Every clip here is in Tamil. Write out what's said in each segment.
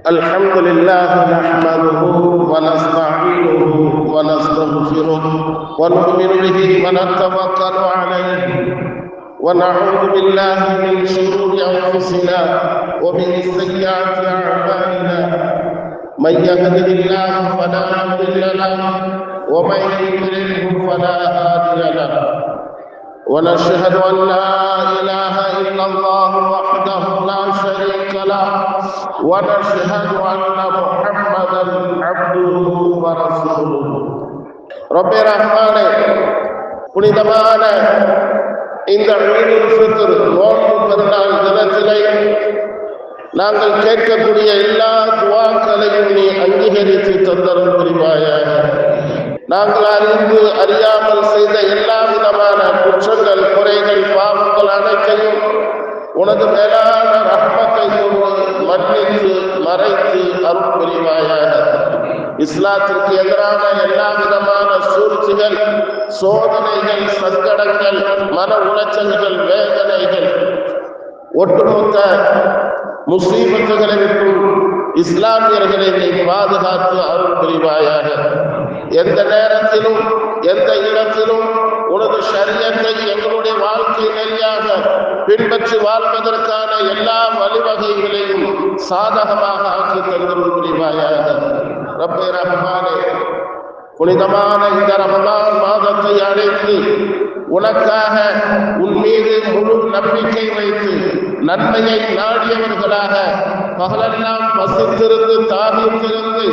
الحمد لله نحمده ونستعينه ونستغفره ونؤمن به ونتوكل عليه ونعوذ بالله من شرور أنفسنا ومن سيئات أعمالنا من يهده الله فلا مضل له ومن يضلله فلا هادي له ونشهد أن لا إله إلا الله وحده لا شريك له ونشهد أن محمدا عبده ورسوله رب الرحمن புனிதமான இந்த ஈதுல் ஃபித்ர் நோன்பு பெருநாள் தினத்திலே நாங்கள் கேட்கக்கூடிய எல்லா துஆக்களையும் நீ அங்கீகரித்து தந்தருள் புரிவாயாக. நாங்கள் அறிந்து அறியாமல் செய்த எல்லா விதமான குற்றங்கள், குறைகள், பாவங்கள் அனைத்தையும் உனது மேலான ரஹ்மத்தை கொண்டு மன்னித்து மறைத்து அருள் புரிவாயாக. இஸ்லாத்திற்கு எதிரான எல்லா விதமான சூழ்ச்சிகள், சோதனைகள், சங்கடங்கள், மன உளைச்சல்கள், வேதனைகள், ஒட்டுமொத்த முசீபத்துகளை விட்டும் இஸ்லாமியர்களை நீ பாதுகாத்து அருள் புரிவாயாக. எந்த நேரத்திலும் எந்த இடத்திலும் உனது ஷரியத்தை எங்களுடைய வாழ்க்கை நெறியாக பின்பற்றி வாழ்வதற்கான எல்லா வழிவகைகளையும் சாதகமாக ஆக்கி தந்தருள் புரிவாயாக. ரப்பே ரஹ்மானே, புனிதமான இந்த ரமலான் மாதத்தை அழைத்து உனக்காக உன் மீது முழு நம்பிக்கை வைத்து நன்மையை நாடியவர்களாக பகலெல்லாம் பசித்திருந்து தாகித்திருந்து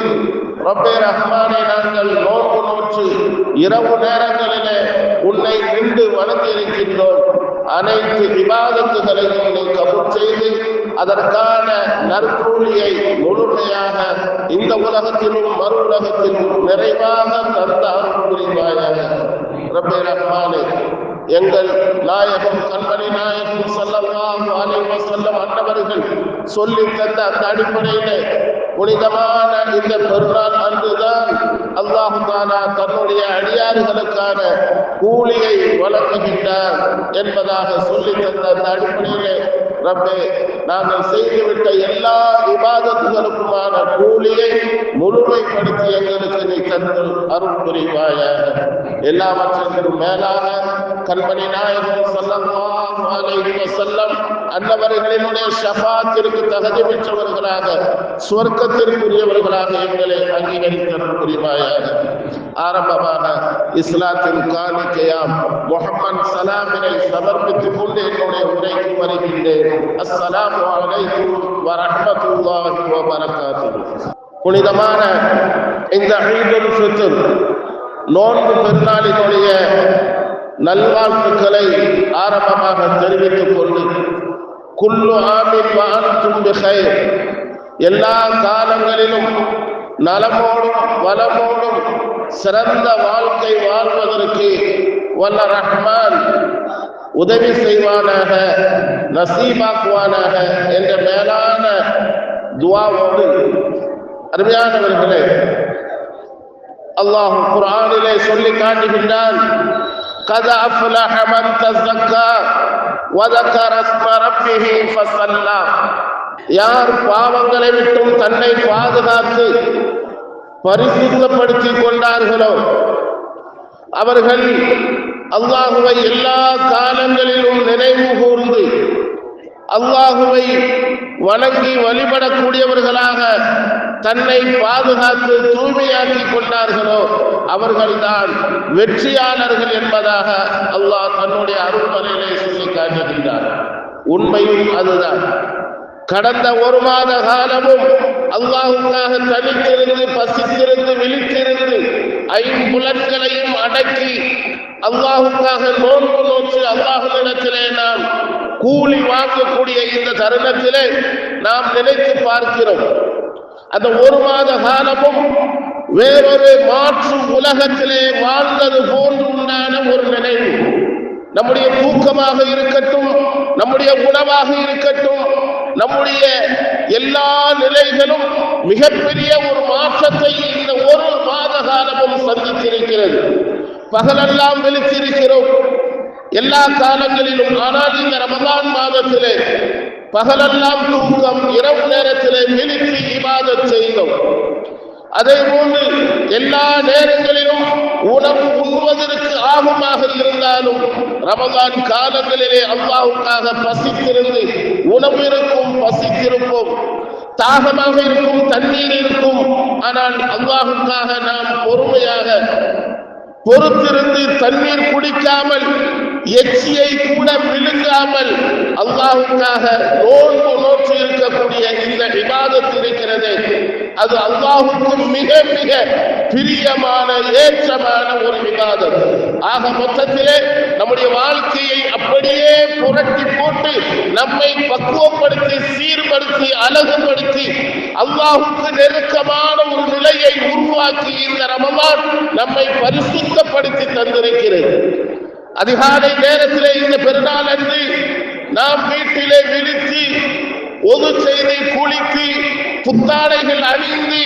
ரப்பே ரஹ்மானே நாங்கள் நோன்பு நோற்று இரவு நேரங்களிலே உன்னை நின்று வணங்கியிருக்கின்றோம். அனைத்து இபாதத்துகளையும் நீ கபூல் செய்து அதற்கான நற்கூலியை முழுமையாக இந்த உலகத்திலும் மறு உலகத்திலும் நிறைவாக தந்த அருள் புரிவாயாக. ரப்பே ரஹ்மானே, எங்கள் நாயகம் கண்மணி நாயகம் ஸல்லல்லாஹு அலைஹி வஸல்லம் அன்னவர்கள் சொல்லி தந்த அந்த அடிப்படையிலே புனிதமான இந்த பெருநாள் அன்றுதான் அல்லாஹ் தஆலா தன்னுடைய அடியார்களுக்கான கூலியை வழங்குகின்றார் என்பதாக சொல்லி தந்த அந்த அடிப்படையிலே ரப்பே, நாங்கள் செய்துவிட்ட எல்லா இபாதத்துகளுக்குமான கூலியை முழுமைப்படுத்தி எங்களுக்கு நீ தந்து அருள் புரிவாயாக. எல்லாவற்றிற்கும் மேலாக கண்மணி நாயகம் ஸல்லல்லாஹு அலைஹி வஸல்லம் அன்னவர்களினுடைய ஷஃபாத்திற்கு தகுதி பெற்றவர்களாக சுவர்க்கத்திற்குரியவர்களாக எங்களை அங்கீகரித்தருள் புரிவாயாக. ஆரம்பமாக இஸ்லாத்தின் காணிக்கையாம் முஹம்மது சலாமினை சமர்ப்பித்துக் கொண்டு என்னுடைய உரைக்கு வருகின்றேன். அஸ்ஸலாமு அலைக்கும் வரஹ்மத்துல்லாஹி வபரகாத்துஹு. புனிதமான இந்த ஈதுல் ஃபித்ர் நோன்பு பெருநாளினுடைய நல்வாழ்த்துக்களை ஆரம்பமாக தெரிவித்துக் கொண்டு குல்லு ஆமின் வ அன்தும் பிகைர், எல்லா காலங்களிலும் நலமோடும் வளமோடும் சிறந்த வாழ்க்கை வாழ்வதற்கு வல்ல ரஹ்மான் உதவி செய்வானாக, நசீபாக்குவானாக என்ற மேலான துஆவோடு அருமையானவர்களே, அல்லாஹ் குர்ஆனிலே சொல்லி காட்டுகின்றான், قد أفلح من تزكى وذكر اسم ربه فصلى. யார் பாவங்களை விட்டும் தன்னை பாதுகாத்து பரிசுத்தப்படுத்தி கொண்டார்களோ அவர்கள் அல்லாஹுவை எல்லா காலங்களிலும் நினைவு கூர்ந்து அல்லாஹுவை வணங்கி வழிபடக்கூடியவர்களாக தன்னை பாதுகாத்து தூய்மையாக்கி கொண்டார்களோ அவர்கள்தான் வெற்றியாளர்கள் என்பதாக அல்லாஹ் தன்னுடைய அருள்மறையிலே சொல்லி காட்டுகின்றார். உண்மையும் அதுதான். கடந்த ஒரு மாத காலமும் அல்லாஹுக்காக தனித்திருந்து பசித்திருந்து விழித்திருந்து ஐம்புலன்களையும் அடக்கி அல்லாஹுக்காக நோன்பு நோற்று அல்லாஹுவிடத்திலே நாம் கூலி வாங்கக்கூடிய இந்த தருணத்திலே நாம் நினைத்து பார்க்கிறோம். அந்த ஒரு மாத காலமும் வேறொரு மாற்று உலகத்திலே வாழ்ந்தது போன்று உண்டான ஒரு நினைவு. நம்முடைய தூக்கமாக இருக்கட்டும், நம்முடைய உணவாக இருக்கட்டும், நம்முடைய எல்லா நிலைகளும் மிகப்பெரிய ஒரு மாற்றத்தை இந்த ஒரு மாத காலமும் சந்தித்திருக்கிறது. பகலெல்லாம் விழித்திருக்கிறோம் எல்லா காலங்களிலும். ஆனால் இந்த ரமலான் மாதத்திலே பகலெல்லாம் தூக்கம், இரவு நேரத்திலே விழித்து இபாதத் செய்தோம். அதே போன்று எல்லா நேரங்களிலும் உணவு உண்ணுவதற்கு ஆகமாக இருந்தாலும் ரமலான் காலங்களிலே அல்லாஹ்வுக்காக பசித்திருந்து உணவு இருக்கும், பசித்திருப்போம், தாகமாக இருக்கும், தண்ணீர் இருக்கும். ஆனால் அல்லாஹ்வுக்காக நாம் பொறுமையாக பொறுத்திருந்து தண்ணீர் குடிக்காமல் எச்சியை கூட விழுங்காமல் அல்லாஹ்வுக்காக நோன்பு நோற்று இருக்கக்கூடிய இந்த இபாதத் இருக்கிறது, அது அல்லாஹ்வுக்கு மிக மிக பிரியமான ஏற்றமான ஒரு இபாதத். ஆக மொத்தத்திலே நம்முடைய வாழ்க்கையை அப்படியே புரட்டி போட்டு நம்மை பக்குவப்படுத்தி சீர்படுத்தி அழகுபடுத்தி அல்லாஹ்வுக்கு நெருக்கமான ஒரு நிலையை உருவாக்கி இந்த ரமலான் நம்மை பரிசுத்தப்படுத்தி தந்திருக்கிறது. அதிகாலை நேரத்திலே இந்த பெருநாள் அன்று நாம் வீட்டிலே விழித்து ஒது செய்து குளித்து புத்தாடைகள் அணிந்து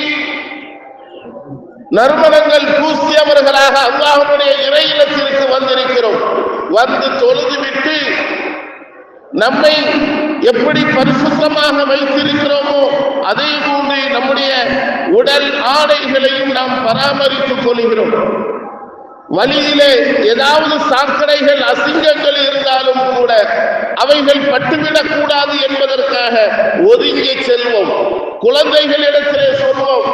நறுமணங்கள் பூசியவர்களாக அல்லாஹ்வுடைய இறை இல்லத்திற்கு வந்திருக்கிறோம். வந்து தொழுதுவிட்டு நம்மை எப்படி பரிசுத்தமாக வைத்திருக்கிறோமோ அதே போன்று நம்முடைய உடல் ஆடைகளையும் நாம் பராமரித்துக் கொள்கிறோம். வழியிலே ஏதாவது சாக்கடைகள் அசிங்கங்கள் இருந்தாலும் கூட அவைகள் பட்டுவிடக் கூடாது என்பதற்காக ஒதுங்கி செல்வோம். குழந்தைகளிடத்திலே சொல்வோம்,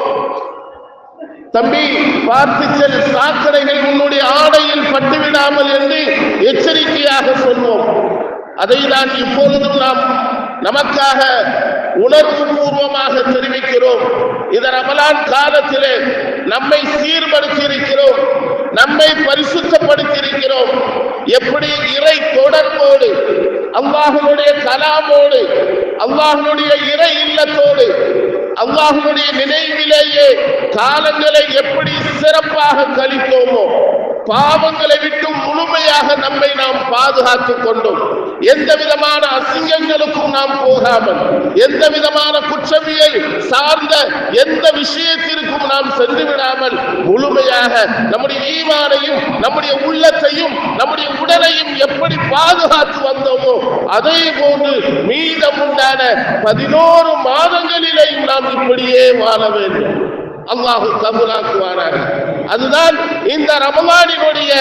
தம்பி பார்த்து செல், சாக்கடைகள் உன்னுடைய ஆடையில் பட்டுவிடாமல் என்று எச்சரிக்கையாக சொல்வோம். அதை தான் இப்பொழுதும் நாம் நமக்காக உணர்வு பூர்வமாக தெரிவிக்கிறோம். இந்த ரமலான் காலத்திலே நம்மை சீர்படுத்தி இருக்கிறோம், நம்மை பரிசுத்தப்படுத்தி இருக்கிறோம். எப்படி இறை தொடர்போடு அல்லாஹ்வுடைய கலாமோடு அல்லாஹ்வுடைய இறை இல்லத்தோடு அல்லாஹ்வுடைய நினைவிலேயே காலங்களை எப்படி சிறப்பாக கழித்தோமோ பாவங்களை விட்டு முழுமையாக நம்மை நாம் பாதுகாத்துக் கொண்டோம். எந்த விதமான அசிங்கங்களுக்கும் நாம் போகாமல், எந்த விதமான குற்றவியை சார்ந்த எந்த விஷயத்திற்கும் நாம் சென்று விடாமல் முழுமையாக நம்முடைய ஈமானையும் நம்முடைய உள்ளத்தையும் நம்முடைய உடலையும் எப்படி பாதுகாத்து வந்தோமோ அதே போன்று மீதம் உண்டான 11 மாதங்களிலேயும் நாம் இப்படியே வாழ வேண்டும். அல்லாஹ் கபூலாக்குவானாக. அதுதான் இந்த ரமலானினுடைய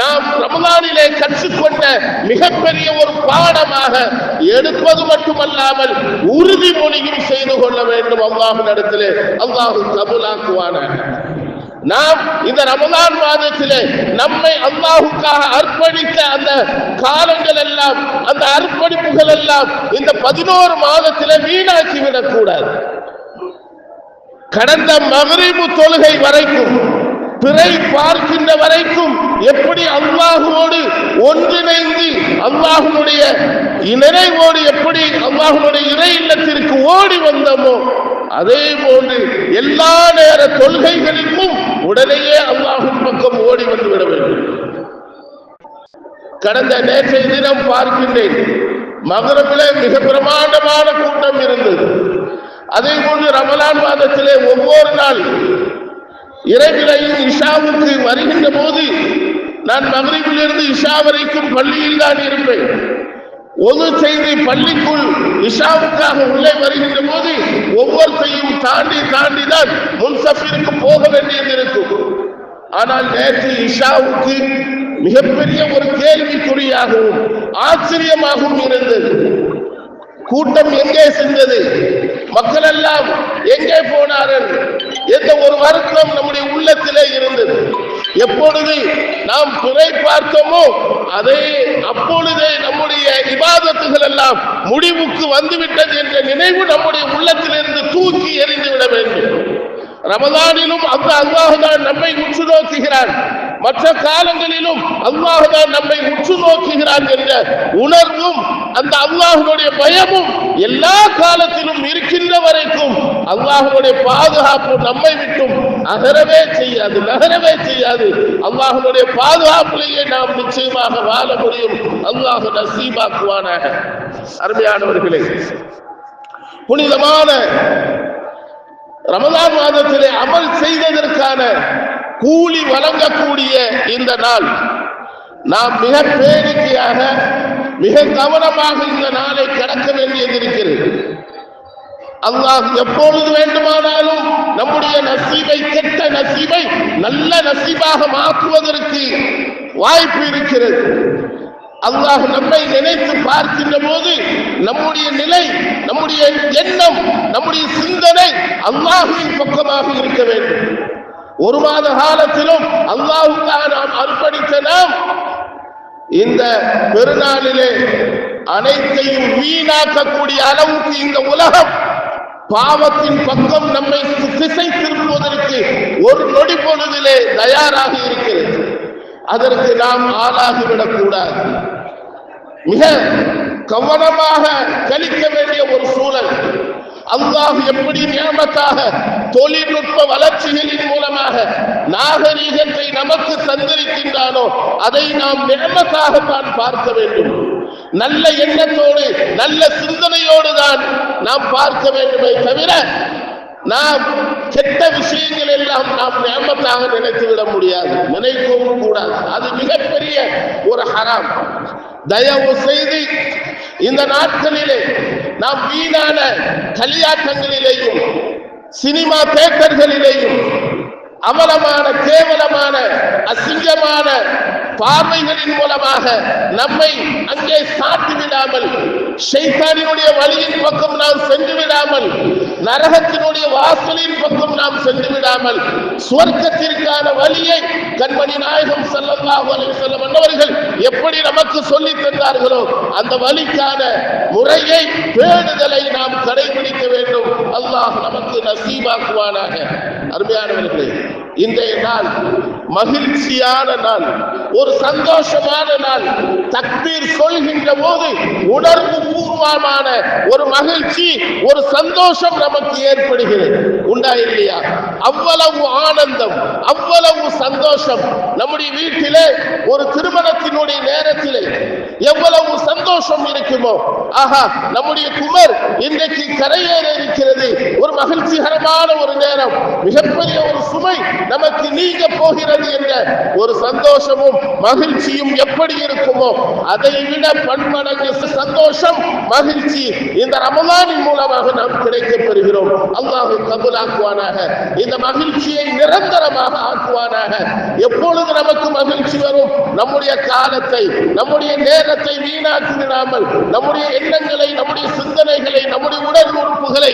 நாம் ரமலானிலே கற்றுக்கொண்ட மிகப்பெரிய ஒரு பாடமாக எடுப்பது மட்டுமல்லாமல் உறுதிமொழியும் செய்து கொள்ள வேண்டும் அல்லாஹ்விடத்திலே. அல்லாஹ் கபூலாக்குவானாக. நாம் இந்த ரமலான் மாதத்திலே நம்மை அல்லாஹ்வுக்காக அர்ப்பணித்த அந்த காலங்கள் எல்லாம், அந்த அர்ப்பணிப்புகள் எல்லாம் இந்த 11 மாதத்திலே வீணாக்கி விடக்கூடாது. கடந்த மக்ரிபு தொழுகை வரைக்கும், பிறை பார்க்கின்ற வரைக்கும் எப்படி அல்லாஹ்வோடு ஒன்றிணைந்து அல்லாஹ்வுடைய நினைவோடு எப்படி அல்லாஹ்வுடைய இறை இல்லத்திற்கு ஓடி வந்தோமோ அதே போன்று எல்லா நேர தொழுகைகளுக்கும் உடனேயே அல்லாஹ்வின் பக்கம் ஓடி வந்து விட வேண்டும். கடந்த நேற்றைய தினம் பார்க்கின்றேன், மக்ரிபிலே மிக பிரமாண்டமான கூட்டம் இருந்தது. அதே போன்று ரமலான் மாதத்திலே ஒவ்வொரு நாள் இரவிலையும் இஷாவுக்கு வருகின்ற போது நான் மக்ரிபிலிருந்து இஷா வரைக்கும் பள்ளியில் தான் இருப்பேன். ஒது செய்து பள்ளிக்குள் இஷாவுக்காக உள்ளே வருகின்ற போது ஒவ்வொருத்தையும் தாண்டி தான் முன்சஃபிற்கு போக வேண்டியது இருக்கும். ஆனால் நேற்று இஷாவுக்கு மிகப்பெரிய ஒரு கேள்விக்குறியாகவும் ஆச்சரியமாகவும் இருந்தது. கூட்டம் எங்கே சென்றது, மக்கள் எல்லாம் எங்கே போனார்கள் என்ற ஒரு வருத்தம் நம்முடைய உள்ளத்திலே இருந்தது. எப்பொழுது நாம் பிறை பார்த்தோமோ அப்பொழுதே நம்முடைய இபாதத்துகள் எல்லாம் முடிவுக்கு வந்துவிட்டது என்ற நினைவு நம்முடைய உள்ளத்திலிருந்து தூக்கி எறிந்து விட வேண்டும். ரமலானிலும் அந்த அல்லாஹ் தான் நம்மை உற்று நோக்குகிறான், மற்ற காலங்களிலும் அல்லாஹ் தான் நம்மை உற்று நோக்குகிறான் என்ற உணர்வும் அந்த அல்லாஹ்வுடைய பயமும் எல்லா காலத்திலும் இருக்கின்ற வரைக்கும் அல்லாஹ்வுடைய பாதுகாப்பு நம்மை விட்டும் நகரவே செய்யாது. அல்லாஹ்வுடைய பாதுகாப்பிலேயே நாம் நிச்சயமாக வாழ முடியும். அல்லாஹ் நசீபாக்குவானாக. அருமையானவர்களே, புனிதமான ரமலான் மாதத்திலே அமல் செய்ததற்கான கூலி வழங்கக்கூடிய இந்த நாள் நாம் மிக பேரிக்கையாக மிக கவனமாக இந்த நாளை கடக்க வேண்டியது இருக்கிறது. அல்லாஹ் எப்பொழுது வேண்டுமானாலும் நம்முடைய நசீபை, கெட்ட நசீபை நல்ல நசீபாக மாற்றுவதற்கு வாய்ப்பு இருக்கிறது. அல்லாஹ் நம்மை நினைத்து பார்க்கின்ற போது நம்முடைய நிலை, நம்முடைய எண்ணம், நம்முடைய சிந்தனை அல்லாஹ்வின் பக்கமாக இருக்க வேண்டும். ஒரு மாத காலத்திலும் அல்லாஹ்வுக்காக நாம் அர்ப்பணித்த நாம் இந்த பெருநாளிலே அனைத்தையும் வீணாக்கக்கூடிய அளவுக்கு இந்த உலகம் பாவத்தின் பக்கம் நம்மை திசை திருப்புவதற்கு ஒரு நொடி பொழுதிலே தயாராக இருக்கிறது. அதற்கு நாம் ஆளாகிவிடக் கூடாது. மிக கவனமாக கழிக்க வேண்டிய ஒரு சூழல். அல்லாஹ் எப்படி நியமத்தாக தொழில்நுட்ப வளர்ச்சிகளின் மூலமாக நாகரீகத்தை நமக்கு தந்திருக்கின்றானோ அதை நாம் நியமத்தாக தான் பார்க்க வேண்டும். நல்ல எண்ணத்தோடு நல்ல சிந்தனையோடு தான் நாம் பார்க்க வேண்டுமே தவிர நாம் கெட்ட விஷயங்கள் எல்லாம் நாம் நியமத்தாக நினைத்து விட முடியாது, நினைக்கவும் கூடாது. அது மிகப்பெரிய ஒரு ஹராம். தயவு செய்து இந்த நாட்களிலே நாம் வீணான களியாட்டங்களிலேயும் சினிமா தியேட்டர்களிலேயும் அவலமான, கேவலமான, அசிங்கமான பார்வைகளின் மூலமாக நம்மை அங்கே சாட்டி விடாமல், ஷைத்தானினுடைய வழியின் பக்கம் நாம் சென்று விடாமல், நரகத்தினுடைய வாசலின் பக்கம் நாம் சென்று விடாமல், சுவர்க்கத்திற்கான வழியை கண்மணி நாயகம் ஸல்லல்லாஹு அலைஹி வஸல்லம் அவர்கள் எப்படி நமக்கு சொல்லி தந்தார்களோ அந்த வழிக்கான முறையை, பேணுதலை நாம் கடைபிடிக்க வேண்டும். அல்லாஹ் நமக்கு நசீபாக்குவானாக. அருமையானவர்களே, இன்றைய நாள் மகிழ்ச்சியான நாள், ஒரு சந்தோஷமான நாள். தக்பீர் சொல்கின்ற போது உணர்வு பூர்வமான ஒரு மகிழ்ச்சி, ஒரு சந்தோஷம் நமக்கு ஏற்படுகிறது. உண்டா இல்லையா? அவ்வளவு ஆனந்தம், அவ்வளவு சந்தோஷம். நம்முடைய வீட்டிலே ஒரு திருமணத்தினுடைய நேரத்திலே எவ்வளவு சந்தோஷம் இருக்குமோ, ஆஹா நம்முடைய குமர் இன்றைக்கு கரையேற இருக்கிறது, ஒரு மகிழ்ச்சிகரமான ஒரு நேரம், மிகப்பெரிய ஒரு சுமை நமக்கு நீங்க போகிறது என்ற ஒரு சந்தோஷமும் மகிழ்ச்சியும் எப்படி இருக்குமோ அதை விட பன்மடங்கு சந்தோஷம், மகிழ்ச்சி இந்த ரமலானின் மூலமாக நாம் கிடைக்கப் பெறுகிறோம். அல்லாஹ் கபூலாக்குவானாக. இந்த மகிழ்ச்சியை நிரந்தரமாக ஆக்குவானாக. எப்பொழுது நமக்கு மகிழ்ச்சி வரும்? நம்முடைய காலத்தை, நம்முடைய நேரத்தை வீணாக்கி விடாமல், நம்முடைய எண்ணங்களை, நம்முடைய சிந்தனைகளை, நம்முடைய உடல் உறுப்புகளை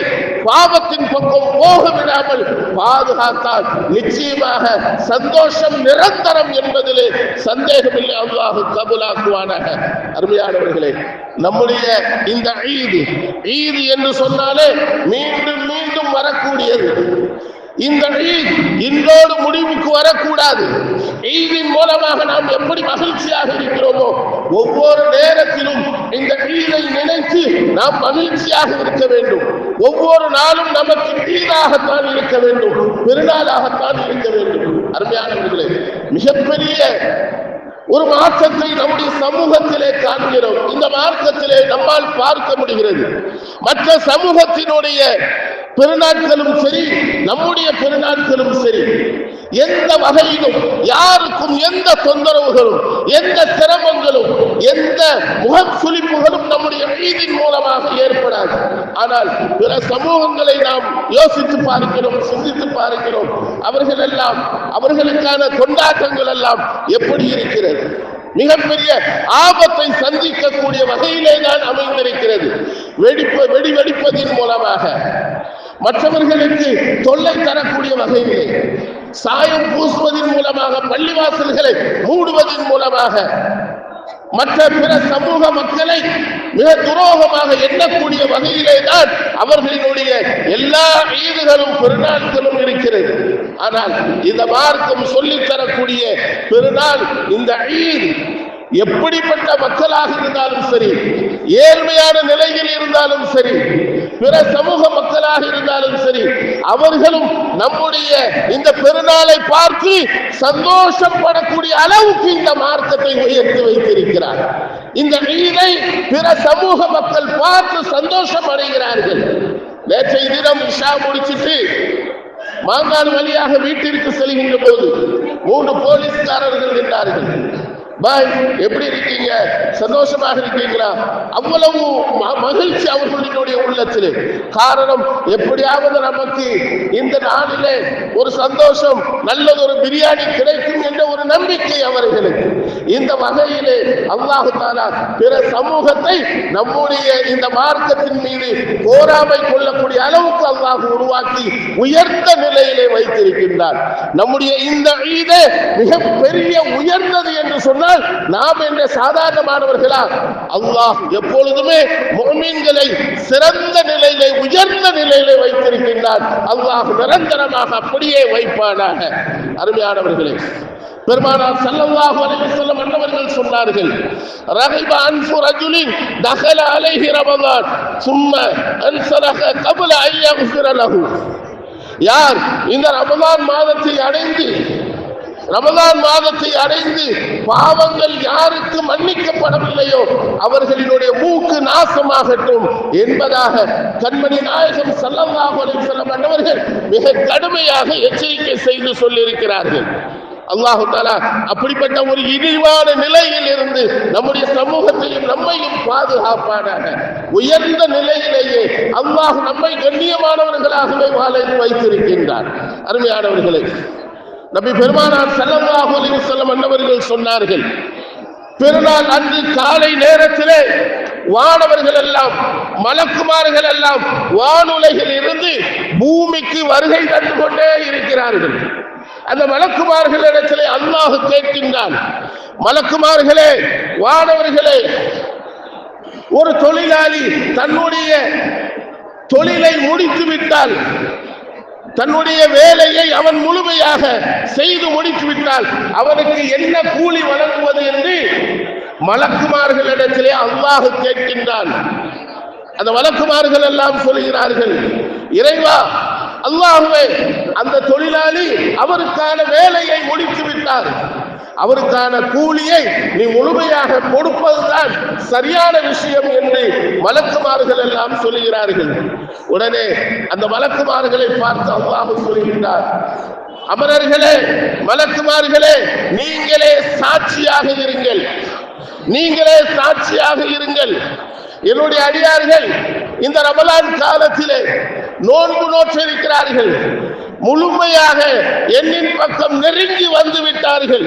பாவத்தின் பக்கம் போக விடாமல் பாதுகாத்தால் நிச்சயமாக சந்தோஷம் நிரந்தரம் என்பதிலே சந்தேகமில்லை. அல்லாஹ் கபூலாக்குவானாக. அருமையானவர்களே, நம்முடைய இந்த ஈத் என்று சொன்னாலே மீண்டும் மீண்டும் வரக்கூடியது. இந்த ஈத் இன்றோடு முடிவுக்கு வரக்கூடாது. ஈதின் மூலமாக நாம் எப்படி மகிழ்ச்சியாக இருக்கிறோமோ ஒவ்வொரு நேரத்திலும் இந்த ஈதை நினைத்து நாம் மகிழ்ச்சியாக இருக்க வேண்டும். ஒவ்வொரு நாளும் நமக்கு ஈதாகத்தான் இருக்க வேண்டும், பெருநாளாகத்தான் இருக்க வேண்டும். அருமையானவர்களே, மிகப்பெரிய ஒரு மாற்றத்தை நம்முடைய சமூகத்திலே காண்கிறோம். இந்த மார்க்கத்திலே நம்மால் பார்க்க முடிகிறது. மற்ற சமூகத்தினுடைய பெருநாட்களும் சரி, நம்முடைய பெருநாட்களும் சரி, எந்த வகையிலும் யாருக்கும் எந்த தொந்தரவுகளும், எந்த சிரமங்களும், எந்த முகம் சுளிப்புகளும் நம்முடைய ஈதின் மூலமாக ஏற்படாது. ஆனால் பிற சமூகங்களை நாம் யோசித்து பார்க்கிறோம், சிந்தித்து பார்க்கிறோம். அவர்கள் எல்லாம், அவர்களுக்கான கொண்டாட்டங்கள் எல்லாம் எப்படி இருக்கிறது? மிகப்பெரிய ஆபத்தை சந்திக்கக்கூடிய வகையிலே தான் அமைந்திருக்கிறது. வெடி வெடிப்பதின் மூலமாக, மற்றவர்களுக்கு தொல்லை தரக்கூடிய வகையிலே, சாயம் பூசுவதன் மூலமாக, பள்ளிவாசல்களை மூடுவதன் மூலமாக, மற்ற பிற சமூக மக்களை மிக துரோகமாக எண்ணக்கூடிய வகையிலே தான் அவர்களினுடைய எல்லா ஈதுகளும் பெருநாட்களும் இருக்கிறது. ஆனால் இந்த மார்க்கம் சொல்லித்தரக்கூடிய பெருநாள் இந்த ஈத் எப்படிப்பட்ட மக்களாக இருந்தாலும் சரி, ஏழ்மையான நிலையில் இருந்தாலும் சரி, பிற சமூக மக்களாக இருந்தாலும் சரி, அவர்களும் நம்முடைய இந்த பெருநாளை பார்த்து சந்தோஷப்படக்கூடிய அளவுக்கு இந்த மார்க்கத்தை உயர்த்தி வைத்திருக்கிறார். இந்த ஈதை பிற சமூக மக்கள் பார்த்து சந்தோஷம் அடைகிறார்கள். நேற்றைய தினம் இஷா முடிச்சிட்டு மாங்காடு வழியாக வீட்டிற்கு செல்கின்ற போது 3 போலீஸ்காரர்கள் நின்றார்கள். பாய், எப்படி இருக்கீங்க, சந்தோஷமாக இருக்கீங்களா? அவ்வளவு மகிழ்ச்சி அவர்களுடைய உள்ளத்தில். காரணம், எப்படியாவது நமக்கு இந்த நாளிலே ஒரு சந்தோஷம், நல்லதொரு பிரியாணி கிடைக்கும் என்ற ஒரு நம்பிக்கை அவர்களுக்கு. இந்த வகையிலே அல்லாஹ் தஆலா பிற சமூகத்தை நம்முடைய இந்த மார்க்கத்தின் மீது போராமை கொள்ளக்கூடிய அளவுக்கு அல்லாஹ் உருவாக்கி உயர்ந்த நிலையிலே வைத்திருக்கின்றார். நம்முடைய இந்த ஈத் மிக பெரிய உயர்ந்தது என்று சொன்னால் நாம் என்ற சாதாரணமானவர்களா? அல்லாஹ் எப்பொழுதுமே முஃமின்களை சிறந்த நிலையிலே, உயர்ந்த நிலையிலே வைத்திருக்கின்றார். அல்லாஹ் நிரந்தரமாக அப்படியே வைப்பானாக. அருமையானவர்களே, பெருமானார் ஸல்லல்லாஹு அலைஹி வஸல்லம் அன்னவர்கள் சொன்னார்கள், ரகிப அன்ஃபு ரஜுலின் தகல அலைஹி ரமதான் சும்ம அன்ஸலஹ கப்ல அன் யக்ஃபிர லஹு. யார் இந்த ரமதான் மாதத்தை அடைந்து பாவங்கள் யாருக்கு மன்னிக்கப்படவில்லையோ அவர்களினுடைய மூக்கு நாசமாகட்டும் என்பதாக கண்மணி நாயகம் ஸல்லல்லாஹு அலைஹி வஸல்லம் அன்னவர்கள் மிக கடுமையாக எச்சரிக்கை செய்து சொல்லியிருக்கிறார்கள். அல்லாஹு தஆலா அப்படிப்பட்ட ஒரு இழிவான நிலையில் இருந்து நம்முடைய சமூகத்தையும் நம்மையும் பாதுகாப்பானாக. உயர்ந்த நிலையிலேயே அல்லாஹ் நம்மை கண்ணியமானவர்களாகவே வாழ வைத்திருக்கின்றார். அருமையானவர்களே, நபி பெருமானார் ஸல்லல்லாஹு அலைஹி வஸல்லம் அன்னவர்கள் சொன்னார்கள், பெருநாள் அன்று காலை நேரத்திலே வானவர்கள் எல்லாம், மலக்குமார்கள் எல்லாம் வானுலகில் இருந்து பூமிக்கு வருகை தந்து கொண்டே இருக்கிறார்கள். அந்த மலக்குமார்களிடத்திலே அல்லாஹ் கேட்கின்றான், மலக்குமார்களே, வானவர்களே, ஒரு தொழிலாளி தன்னுடைய தொழிலை முடித்து விட்டால், தன்னுடைய வேலையை அவன் முழுமையாக செய்து முடித்து விட்டால் அவனுக்கு என்ன கூலி வழங்குவது என்று மலக்குமார்களிடத்திலே அல்லாஹ் கேட்கின்றான். அந்த மலக்குமார்கள் எல்லாம் சொல்கிறார்கள், இறைவா, அல்லாஹ்வே, அந்த தொழிலாளி அவருக்கான வேலையை முடித்து விட்டார், அவருக்கான கூலியை நீ முழுமையாக கொடுப்பதுதான் சரியான விஷயம் என்று மலக்குமார்கள் எல்லாம் சொல்கிறார்கள். உடனே அந்த மலக்குமார்களை பார்த்து அல்லாஹ் சொல்கின்றார், அமரர்களே, மலக்குமார்களே, நீங்களே சாட்சியாக இருங்கள். என்னுடைய அடியார்கள் இந்த ரமலான் காலத்திலே நோன்பு நோற்றிருக்கிறார்கள், முழுமையாக என்னின் பக்கம் நெருங்கி வந்து விட்டார்கள்,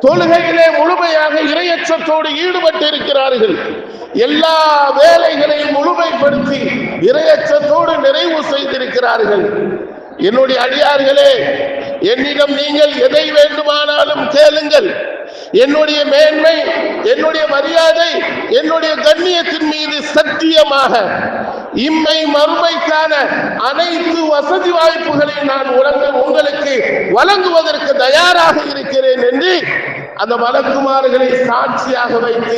தொழுகையிலே முழுமையாக இறையச்சத்தோடு ஈடுபட்டு இருக்கிறார்கள், எல்லா வேலைகளையும் முழுமைப்படுத்தி இறையச்சத்தோடு நிறைவு செய்திருக்கிறார்கள். என்னுடைய அடியார்களே, என்னிடம் நீங்கள் எதை வேண்டுமானாலும் கேளுங்கள். என்னுடைய மேன்மை, என்னுடைய மரியாதை, என்னுடைய கண்ணியத்தின் மீது சத்தியமாக இம்மை மறுமைக்கான அனைத்து வசதி வாய்ப்புகளையும் நான் உங்களுக்கு வழங்குவதற்கு தயாராக இருக்கிறேன் என்று அந்த மலக்குமார்களை சாட்சியாக வைத்து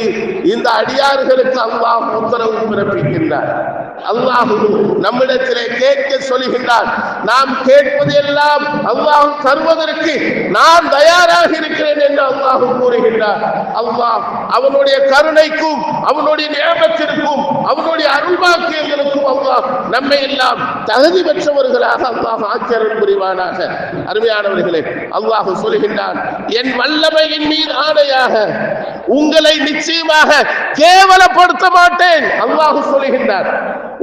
இந்த அடியார்களுக்கு அல்லாஹ் உத்தரவு பிறப்பிக்கின்றார். அல்லாஹ் நம்மிடத்திலே கேட்க சொல்கின்றார். நாம் கேட்பது எல்லாம் அல்லாஹ் தருவதற்கு நான் தயாராக இருக்கிறேன் என்று அல்லாஹ் கூறுகின்றார். அல்லாஹ் அவனுடைய கருணைக்கும் அவனுடைய நியமத்திற்கும் அவனுடைய அருள்வாக்கியங்களுக்கும் அல்லாஹ் நம்மை எல்லாம் தகுதி பெற்றவர்களாக அல்லாஹ் ஆச்சரியம் புரிவானாக. அருமையானவர்களே, அல்லாஹ் சொல்கின்றான், என் வல்லமையின் மீது ஆணையாக உங்களை நிச்சயமாக கேவலப்படுத்த மாட்டேன். அல்லாஹ் சொல்கின்றார்,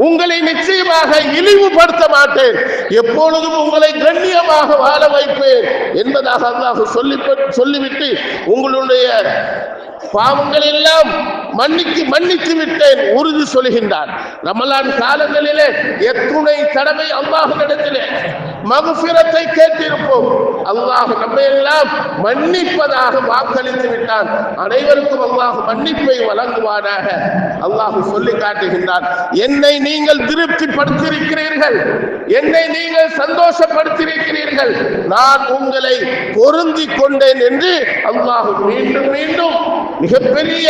உங்களை நிச்சயமாக இழிவுபடுத்த மாட்டேன், எப்பொழுதும் உங்களை கண்ணியமாக வாழ வைப்பேன் என்பதாக அல்லாஹ் சொல்லிவிட்டு உங்களுடைய பாவங்கள் எல்லாம் மன்னித்து விட்டேன் உறுதி சொல்கின்றான். ரமலான் காலங்களிலே எத்துணை தடவை அல்லாஹ்விடத்திலே மக்ஃபிரத்தை கேட்டிருப்போம். அல்லாஹ் நம்மை எல்லாம் மன்னிப்பதாக வாக்களித்து விட்டான். அனைவருக்கும் அல்லாஹ் மன்னிப்பை வழங்குவானாக. அல்லாஹ் சொல்லி காட்டுகின்றான், என்னை நீங்கள் திருப்திப்படுத்தியிருக்கிறீர்கள், என்னை நீங்கள் சந்தோஷப்படுத்தியிருக்கிறீர்கள், நான் உங்களை பொருந்தி கொண்டேன் என்று அல்லாஹ் மீண்டும் மீண்டும் மிகப்பெரிய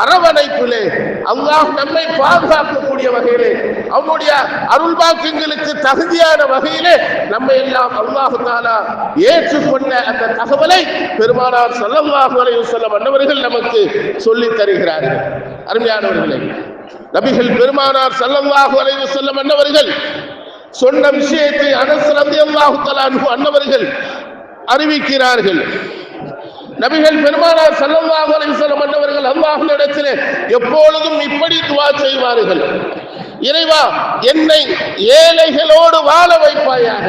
அரவணைப்பிலே அல்லாஹ் நம்மை பாதுகாக்கக்கூடிய வகையிலே அவனுடைய அருள்பாக்கியங்களுக்கு தகுதியான வகையிலே நம்மை எல்லாம் அல்லாஹ் தஆலா ஏற்றுக்கொண்ட அந்த தகவலை பெருமானார் ஸல்லல்லாஹு அலைஹி வஸல்லம் அன்னவர்கள் நமக்கு சொல்லித் தருகிறார்கள். அருமையானவர்களே, நபிகள் பெருமானார் ஸல்லல்லாஹு அலைஹி வஸல்லம் அன்னவர்கள் சொன்ன விஷயத்தை அனஸ் ரலியல்லாஹு தஆலா அன்ஹு அன்னவர்கள் அறிவிக்கிறார்கள். நபிகள் பெருமானார் ஸல்லல்லாஹு அலைஹி வஸல்லம் அவர்கள் அல்லாஹ்விடத்திலே எப்பொழுதும் இப்படி துஆ செய்வார்கள், இறைவா என்னை ஏழைகளோடு வாழ வைப்பாயாக,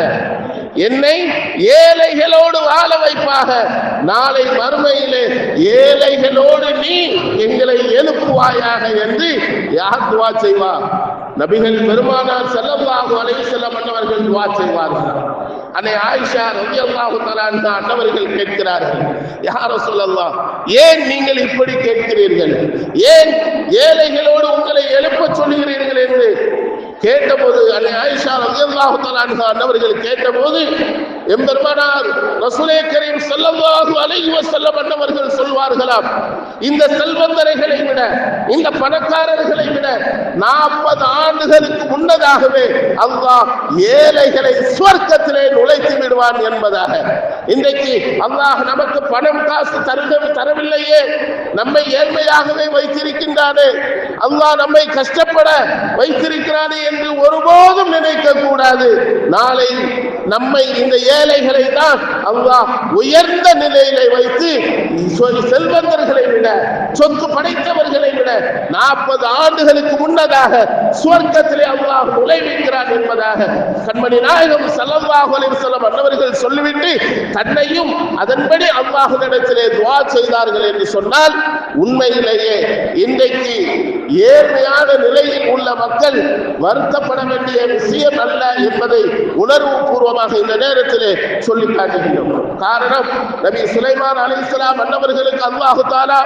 என்னை ஏழைகளோடு வாழ வைப்பாக, நாளை மறுமையிலே ஏழைகளோடு நீ எங்களை எழுப்புவாயாக என்று யார் துஆ செய்வார்? நபிகள் பெருமானார் ஸல்லல்லாஹு அலைஹி வஸல்லம் அவர்கள் துஆ செய்வார்கள். அன்னை ஆயிஷா ரலியல்லாஹு தஆலா அன்ஹா அன்னவர்கள் கேட்கிறார்கள், யா ரசூலல்லாஹ், ஏன் நீங்கள் இப்படி கேட்கிறீர்கள், ஏன் ஏழைகளோடு உங்களை எழுப்ப சொல்கிறீர்கள் என்று கேட்டபோது, அன்னை ஆயிஷா ரலியல்லாஹு தஆலா அன்ஹா அன்னவர்கள் கேட்டபோது, எம்பெருமானார் ரசூலே கரீம் ஸல்லல்லாஹு அலைஹி வஸல்லம் அன்னவர்கள் சொல்வார்களாம், இந்த செல்வந்தர்களை விட, இந்த பணக்காரர்களை விட 40 ஆண்டுகளுக்கு முன்னதாகவே அல்லாஹ் ஏழைகளை சுவர்க்கத்திலே நுழைத்து விடுவான் என்பதாக. இன்றைக்கு அல்லாஹ் நமக்கு பணம் காசு தரவில்லையே, நம்மை ஏழ்மையாகவே வைத்திருக்கின்றானே, அல்லாஹ் நம்மை கஷ்டப்பட வைத்திருக்கிறானே என்று ஒருபோதும் நினைக்க கூடாது. நாளை நம்மை இந்த ஏழைகளை தான் அல்லாஹ் உயர்ந்த நிலையிலே வைத்து செல்வந்தர்களை விட, சொத்து படைத்தவர்களை விட 40 ஆண்டுகளுக்கு முன்னதாக சுவர்க்கத்திலே அல்லாஹ் நுழைவிக்கிறான் என்பதாக கண்மணி நாயகம் ஸல்லல்லாஹு அலைஹி வஸல்லம் அன்னவர்கள் சொல்லிவிட்டு தன்னையும் அதன்படி அல்லாஹ்விடத்திலே துஆ செய்தார்கள் என்று சொன்னால், உண்மையிலேயே இன்றைக்கு ஏழ்மையான நிலையில் உள்ள மக்கள் வருத்தப்பட வேண்டிய விஷயம் அல்ல என்பதை உணர்வு பூர்வமாக இந்த நேரத்திலே சொல்லி காட்டுகிறோம். காரணம், நபி சுலைமான் அலைஹிஸ்ஸலாம் அன்னவர்களுக்கு அல்லாஹ் தஆலா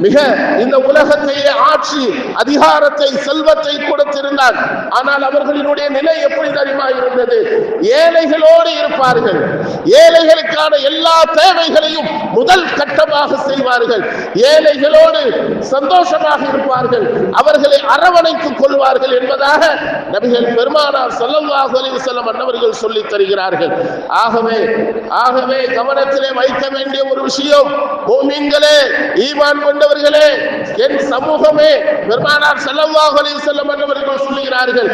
மிக இந்த உலகத்தையே ஆட்சி அதிகாரத்தை செல்வத்தை கொடுத்திருந்தார். ஆனால் அவர்களினுடைய நிலை எப்படி தெரியுமா இருந்தது? ஏழைகளோடு இருப்பார்கள், ஏழைகளுக்கான எல்லா தேவைகளையும் முதல் கட்டமாக செய்வார்கள், ஏழைகளோடு சந்தோஷமாக இருப்பார்கள், அவர்களை அரவணைத்துக் கொள்வார்கள் என்பதாக நபிகள் பெருமானார் ஸல்லல்லாஹு அலைஹி வஸல்லம் அன்னவர்கள் சொல்லி தருகிறார்கள். ஆகவே கவனத்திலே வைக்க வேண்டிய ஒரு விஷயம், முஃமின்களே, ஈமான் கொண்டவர்களே, என் சமூகமே, பெருமானார் ஸல்லல்லாஹு அலைஹி வஸல்லம் அவர்கள் சொல்கிறார்கள்,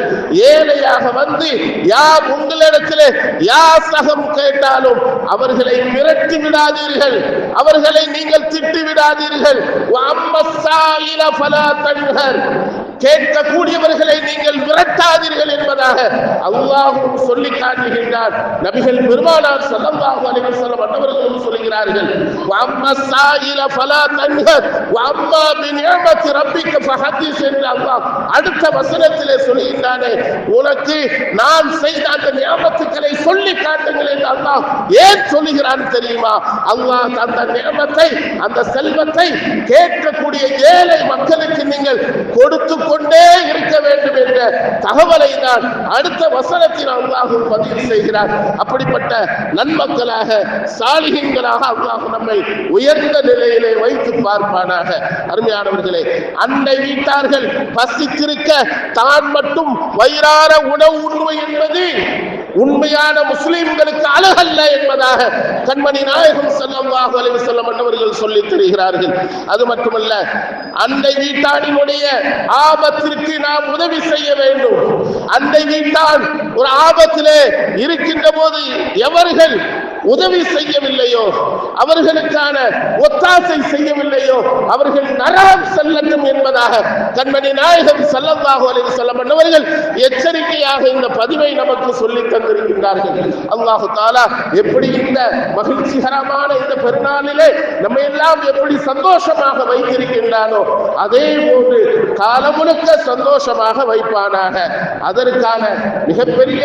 ஏழையாக வந்து யார் உங்களிடத்திலே யாசகம் கேட்டாலும் அவர்களை மிரட்டி விடாதீர்கள், அவர்களை நீங்கள் திட்டி விடாதீர்கள். வஅம்மஸ்ஸாயில ஃபலா தன்ஹர், கேட்கக்கூடியவர்களை நீங்கள் விரட்டாதீர்கள் என்பதாக அல்லாஹ் சொல்லி காட்டுகின்றார். நபிகள் பெருமானார் ஸல்லல்லாஹு அலைஹி வஸல்லம் அவர்கள் சொல்கிறார்கள், வஅம்மஸ்ஸாயில ஃபலா தன்ஹர் வஅம்மா பிநிஅமத்தி ரப்பிக ஃபஹதிஸ் என்று அல்லாஹ் அடுத்த வசனத்திலே சொல்கிறானே, உனக்கு நான் செய்த அந்த நியமத்துக்களை சொல்லி காட்டுங்கள் என்று அல்லாஹ் ஏன் சொல்லுகிறான் தெரியுமா? அல்லாஹ் அந்த நியமத்தை, அந்த செல்வத்தை கேட்கக்கூடிய ஏழை மக்களுக்கு நீங்கள் கொடுத்து கொண்டே இருக்க வேண்டும் என்ற தகவலை தான் அடுத்த வசனத்தில் அல்லாஹ் பதிவு செய்கிறார். அப்படிப்பட்ட நன்மக்களாக, சாலிஹீன்களாக அல்லாஹ் நம்மை உயர்ந்த நிலையிலே வைத்து பார்ப்பானாக. அருமையானவர்களே, அண்டை வீட்டார்கள் பசித்திருக்க தான் மட்டும் வயிறார உணவு உண்மை என்பது உண்மையான முஸ்லிம்களுக்கு அழகல்ல என்பதாக கண்மணி நாயகம் ஸல்லல்லாஹு அலைஹி வஸல்லம் அவர்கள் சொல்லித் தருகிறார்கள். அது மட்டுமல்ல, அண்டை வீட்டாரினுடைய ஆபத்திற்கு நாம் உதவி செய்ய வேண்டும். அண்டை வீட்டார் ஒரு ஆபத்திலே இருக்கின்ற போது எவர்கள் உதவி செய்யவில்லையோ, அவர்களுக்கான ஒத்தாசை செய்யவில்லையோ, அவர்கள் நரகம் செல்லட்டும் என்பதாக கண்மணி நாயகம் ஸல்லல்லாஹு அலைஹி வஸல்லம் அவர்கள் எச்சரிக்கையாக இந்த பதிவை நமக்கு சொல்லித் தந்திருக்கின்றார்கள். அல்லாஹ் தஆலா எப்படி இந்த மகிழ்ச்சிகரமான இந்த பெருநாளிலே நம்ம எல்லாம் எப்படி சந்தோஷமாக வைத்திருக்கின்றானோ, அதே போன்று காலம் முழுக்க சந்தோஷமாக வைப்பானாக. அதற்கான மிகப்பெரிய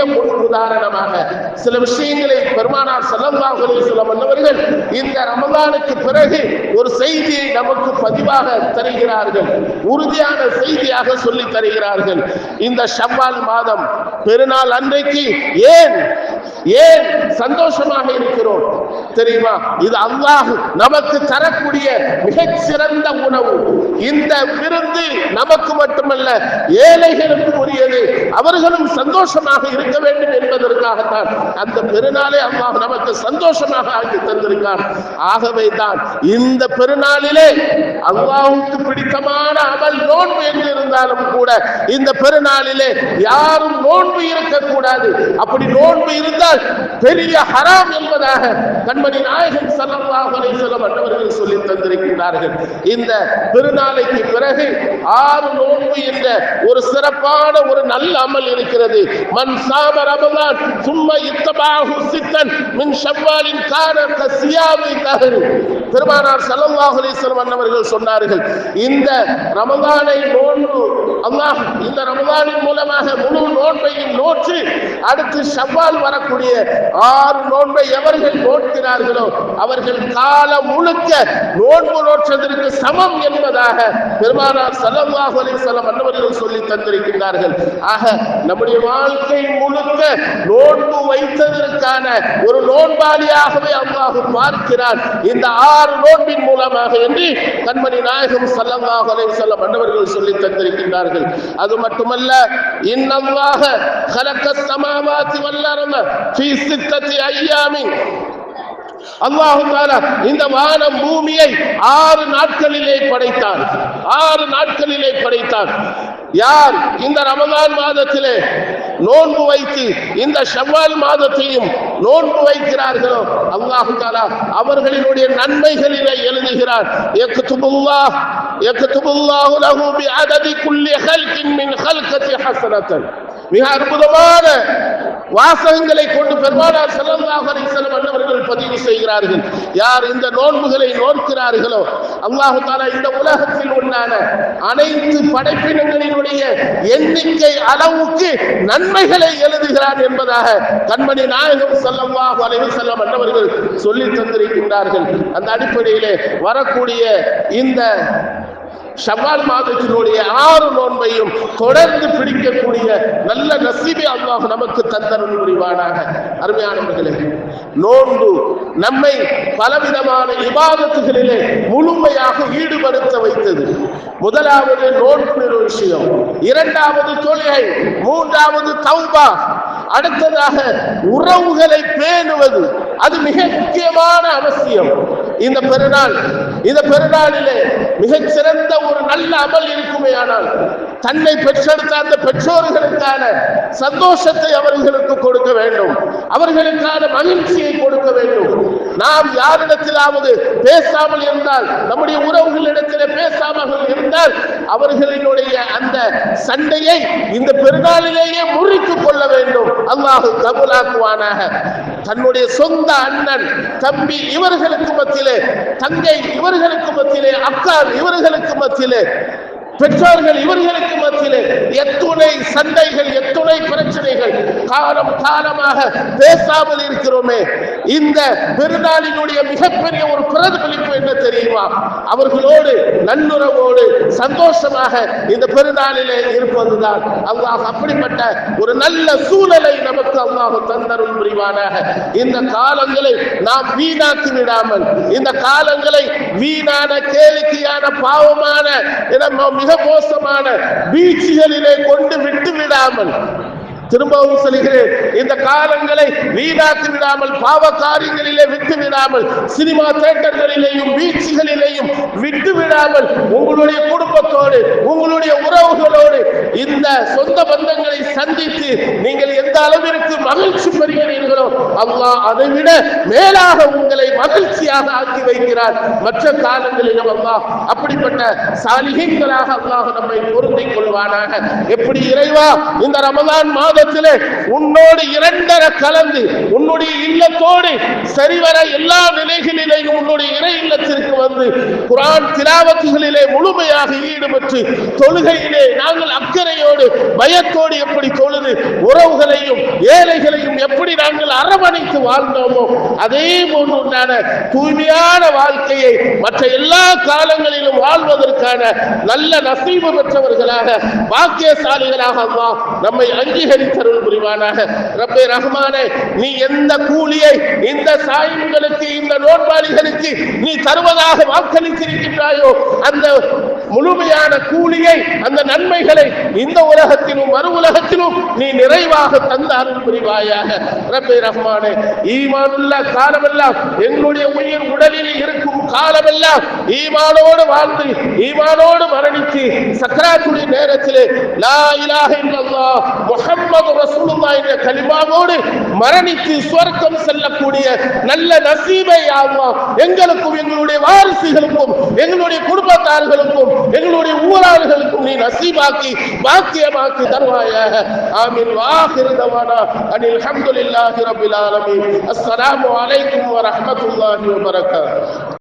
உதாரணமாக சில விஷயங்களை பெருமானார் ஸல்லல்லாஹு அலைஹி வஸல்லம் அவர்கள் இந்த ரமலானுக்கு பிறகு ஒரு செய்தியை நமக்கு பதிவாக தருகிறார்கள், உறுதியான செய்தியாக சொல்லி தருகிறார்கள். இந்த ஷவ்வால் மாதம் பெருநாள் அன்றைக்கு ஏன் சந்தோஷமாக இருக்கிறோம் தெரியுமா? இது அல்லாஹ் நமக்கு தரக்கூடிய மிகச்சிறந்த உணவு. இந்த விருந்து நமக்கு மட்டுமல்ல, ஏழைகளுக்கு உரியது, அவர்களும் சந்தோஷமாக இருக்க வேண்டும் என்பதற்காகத்தான் அந்த பெருநாளை அல்லாஹ் நமக்கு சந்தோஷமாக ஆக்கி தந்திருக்கான். ஆகவே தான் இந்த பெருநாளிலே அல்லாஹ்வுக்கு பிடித்தமான அமல் நோன்பு என்று இருந்தாலும் கூட இந்த பெருநாளிலே யாரும் நோன்பு இருக்கக்கூடாது. அப்படி நோன்பு இருந்தால் பெரிய ஹராம் என்பதாக கண்மணி நாயகம் ஸல்லல்லாஹு அலைஹி வஸல்லம் அன்னவர்கள் சொல்லி தந்திருக்கிறார்கள். இந்த பெருநாளைக்கு பிறகு 6 நோன்பு என்ற ஒரு சிறப்பான ஒரு நல்ல அமல் இருக்கிறது. மன் சாம ரமலான் சும்ம இத்தபாஹு சித்தன் மின் ஷவ்வாலின் கான கஸியாமி தஹர். பெருமானார் ஸல்லல்லாஹு அலைஹி வஸல்லம் அன்னவர்கள் சொன்னார்கள், இந்த ரமலானை நோன்பு அல்லாஹ் இந்த ரமலானின் மூலமாக முழு நோன்பையும் நோற்று அடுத்து ஷவ்வால் வரக்கூடிய 6 நோன்பை எவர்கள் நோட்கிறார்களோ அவர்கள் காலம் முழுக்க நோன்பு நோற்றதற்கு சமம் என்பதாக பெருமானார் ஸல்லல்லாஹு அலைஹி வஸல்லம் அன்னவர்கள் சொல்லி தந்திருக்கிறார்கள். ஆக நம்முடைய வாழ்க்கை முழுக்க நோன்பு வைத்ததற்கான ஒரு நோன்பாளியாகவே அல்லாஹ் பார்க்கிறான் இந்த 6 நோன்பின் மூலமாக என்று கண்மணி நாயகம் ஸல்லல்லாஹு அலைஹி வஸல்லம் அன்னவர்கள் சொல்லி தந்திருக்கிறார்கள். அது மட்டுமல்ல, இன்னல்லாஹ خلقஸ் ஸமாவாதி வல் அர்த ஃபீ 6 அய்யாமின். அல்லாஹ் தஆலா இந்த வானம் பூமியை 6 நாட்களிலே படைத்தான். 6 நாட்களிலே படைத்தான். யார் இந்த ரமலான் மாதத்திலே நோன்பு வைத்து இந்த ஷவ்வால் மாதத்தையும் நோன்பு வைக்கிறார்களோ அல்லாஹ் தஆலா அவர்களினுடைய நன்மைகளிலே எழுதுகிறார். யக்துபுல்லாஹு லஹு பிஅததி குல்லி ஹல்கின் மின் ஹல்கதி ஹஸனத்தன். மிக அற்புதமான வாசகங்களை கொண்டு பெருமானார் ஸல்லல்லாஹு அலைஹி வஸல்லம் அன்னவர்கள் பதிவு செய்கிறார்கள். யார் இந்த நோன்புகளை நோக்கிறார்களோ அல்லாஹ் தஆலா இந்த உலகத்தில் உண்டான அனைத்து படைப்பினங்களினுடைய எண்ணிக்கை அளவுக்கு நன்மைகளை எழுதுகிறார் என்பதாக கண்மணி நாயகம் ஸல்லல்லாஹு அலைஹி வஸல்லம் அன்னவர்கள் சொல்லி தந்திருக்கிறார்கள். அந்த அடிப்படையிலே வரக்கூடிய இந்த ஷவ்வால் மாதத்தினுடைய 6 நோன்பையும் தொடர்ந்து பிடிக்கக்கூடிய நல்ல நசீபை அல்லாஹ் நமக்கு தந்தருள் புரிவானாக. அருமையானவர்களே, நோன்பு நம்மை பலவிதமான இபாதத்துகளிலே முழுமையாக ஈடுபடுத்த வைத்தது. முதலாவது நோன்பு விஷயம், இரண்டாவது தொழுகை, மூன்றாவது தௌபா, அடுத்ததாக உறவுகளை பேணுவது. அது மிக முக்கியமான அவசியம். இந்த பெருநாளிலே மிகச் சிறந்த ஒரு நல்ல அமல் இருக்குமே ஆனால் தன்னை பெற்றெடுத்த அந்த பெற்றோர்களுக்கான சந்தோஷத்தை அவர்களுக்கு கொடுக்க வேண்டும், அவர்களுக்கான மகிழ்ச்சியை கொடுக்க வேண்டும். நாம் யாரிடத்திலாவது பேசாமல் இருந்தால், நம்முடைய உறவுகளிடத்திலே பேசாமல் இருந்தால் அவர்களினுடைய அந்த சண்டையை இந்த பெருநாளிலேயே முறித்துக் கொள்ள வேண்டும். அல்லாஹ் கபூலாக்குவானாக. தன்னுடைய சொந்த அண்ணன் தம்பி இவர்களுக்கு மத்தியிலே, தங்கை இவர்களுக்கு மத்தியிலே, அக்கா இவர்களுக்கு மத்தியிலே, பெற்றோர்கள் இவர்களுக்கு மத்தியிலே எத்துணை சண்டைகள், எத்துணை பிரச்சனைகள். காலமாக பேசாமல் இருக்கிறோமே. இந்த பெருநாளினுடைய மிகப்பெரிய ஒரு பிரதிபலிப்பு என்ன தெரியுமா? அவர்களோடு நல்லுறவோடு சந்தோஷமாக இந்த பெருநாளிலே இருப்பதுதான். அல்லாஹ் அப்படிப்பட்ட ஒரு நல்ல சூழலை நமக்கு அல்லாஹ் தந்தருள் புரிவானாக. இந்த காலங்களை நாம் வீணாக்கி விடாமல், இந்த காலங்களை வீணான கேளிக்கையான பாவமான மிக மோசமான பீச்சுகளிலே கொண்டு விட்டு விடாமல், திரும்பவும் சொல்கிறேன், இந்த காலங்களை வீணாக்கி விடாமல், பாவ காரியங்களிலே விட்டு விடாமல், சினிமா தியேட்டர்களிலேயும் பீச்சுகளிலேயும் விட்டு விடாமல், உங்களுடைய குடும்பத்தோடு உங்களுடைய உறவுகளோடு இந்த சொந்த பந்தங்களை சந்தித்து நீங்கள் எந்த அளவிற்கு மகிழ்ச்சி பெறுகிறீர்களோ அல்லாஹ் அதை விட மேலாக உங்களை மகிழ்ச்சியாக ஆக்கி வைக்கிறார். மற்ற காலங்களிலும் அல்லாஹ் அப்படிப்பட்ட சாலிஹீன்களாக அல்லாஹ் நம்மை பொருந்திக் கொள்வானாக. எப்படி இறைவா இந்த ரமலான் மாதத்திலே உன்னோடு இரண்டர கலந்து உன்னுடைய இல்லத்தோடு சரிவர எல்லா நிலைகளிலேயும் உன்னுடைய இறை இல்லத்திற்கு வந்து குர்ஆன் திலாவத்துகளிலே முழுமையாக ஈடுபட்டு தொழுகையிலே நாங்கள் அக்கறையோடு பயத்தோடு எப்படி தொழுது உறவுகளையும் ஏழைகளையும் எப்படி நாங்கள் அரவணைத்து வாழ்ந்தோமோ அதே போன்று உண்டான தூய்மையான வாழ்க்கையை மற்ற எல்லா காலங்களிலும் வாழ்வதற்கான நல்ல நசீபு பெற்றவர்களாக பாக்கியசாலிகளாக அல்லாஹ் நம்மை அங்கீகரித்தருள் புரிவானாக. ரப்பே ரஹ்மானே, நீ எந்த கூலியை இந்த சாயிம்களுக்கு இந்த நோன்பாளிகளுக்கு நீ தருவதாக வாக்களித்திருக்கின்றாயோ அந்த முழுமையான கூலியை, அந்த நன்மைகளை இந்த உலகத்திலும் மறு உலகத்திலும் நீ நிறைவாக தந்த அருள் புரிவாயாக. ரப்பே ரஹ்மானே, ஈமானுள்ள காலமெல்லாம், எங்களுடைய உயிர் உடலில் இருக்கும் காலமெல்லாம் ஈமானோடு வாழ்ந்து ஈமானோடு மரணித்து சக்ராத்துடைய நேரத்திலே லா இலாஹ இல்லல்லாஹ் முஹம்மது ரசூலுல்லாஹ் என்ற கலிமாவோடு மரணித்து சுவர்க்கம் செல்லக்கூடிய நல்ல நசீபை அல்லாஹ் எங்களுக்கும் எங்களுடைய வாரிசுகளுக்கும் எங்களுடைய குடும்பத்தார்களுக்கும் எங்களுடைய ஊரார்களுக்கும் நீ நசீபாக்கி பாக்கியமாக்கி தருவாயாக. ஆமீன். வாஹிரு தவானா அனில் ஹம்துலில்லாஹி ரப்பில் ஆலமீன். அஸ்ஸலாமு அலைக்கும் வ ரஹ்மத்துல்லாஹி வ பரகாத்துஹு.